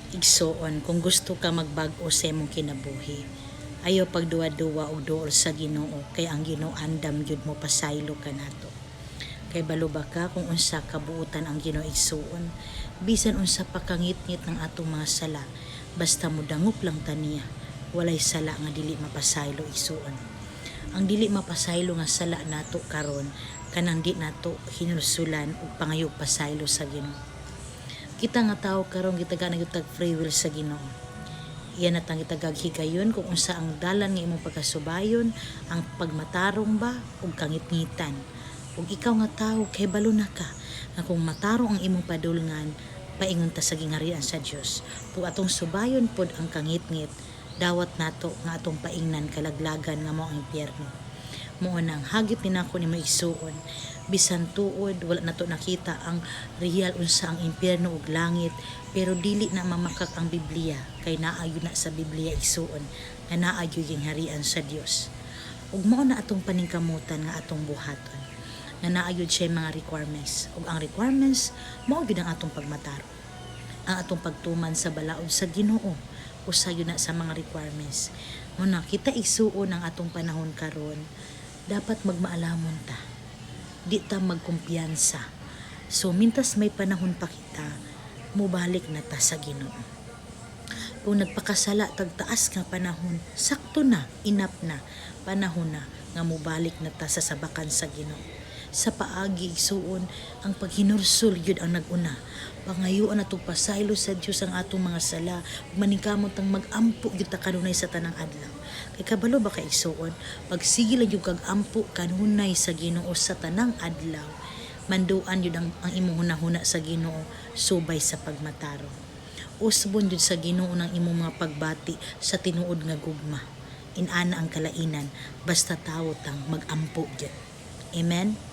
Igsoon, kung gusto ka magbag-o sa imong kinabuhi, ayaw pagduwa-duwa og duol sa Ginoo, kay ang Ginoo andam jud mo pasaylo ka nato. Kay balo ba ka kung unsa kabuutan ang Ginoo igsuon, bisan unsa pa kangit-ngit ng atong mga sala, basta mo dangop lang taniya, walay sala nga dili mapasaylo igsuon. Ang dili mapasaylo nga sala nato karon kanang di nato hinulsulan og pangayog pasaylo sa Ginoo. Kita nga tao karon gitagaan gyud tag free will sa Ginoo. Iyan na tang gitagag higayon kung unsa ang dalan nga imong pagkasubayon, ang pagmatarong ba ug kangitngitan. Ug ikaw nga tawo kay balo na ka nga kung matarong ang imong padulngan, paingon ta sa gingharian sa Dios. Kung atong subayon pod ang kangitngit, dawat nato nga atong paingnan kalaglagan nga mao ang impyerno. Mao nang hagit ni nako nimo igsuon, bisan tuod wala nato nakita ang real unsa ang impyerno ug langit, pero dili na mamakak ang Biblia kay naayo na sa Biblia igsuon nga naayo yung harian sa Dios. Ug mao na atong paningkamutan nga atong buhaton nga naayod siya mga requirements, ug ang requirements mao gyud ang atong pagmataro, ang atong pagtuman sa balaod sa Ginoo usa yun na sa mga requirements. Muna kita igsuon ang atong panahon karon, dapat magmaalamon ta, di ta magkumpiyansa. So mintas may panahon pa kita, mubalik na ta sa Ginoo. Kung nagpakasala tag taas nga panahon, sakto na, inap na, panahon na nga mubalik na ta sa sabakan sa Ginoo. Sa paagi igsuon, ang paghinursul yun ang naguna. Pangayuan na itong pasaylo sa Diyos ang atong mga sala, maningkamot ang mag-ampo yun ta kanunay sa tanang adlaw. Kay kabalo ba ka igsuon, pagsige lang yung kag-ampo kanunay sa Ginoo sa tanang adlaw, manduan yun ang imong hunahuna sa Ginoo, subay sa pagmataro. Usbon yun sa Ginoo ng imong mga pagbati sa tinuod nga gugma. Inana ang kalainan, basta tawo tang mag-ampo yun. Amen?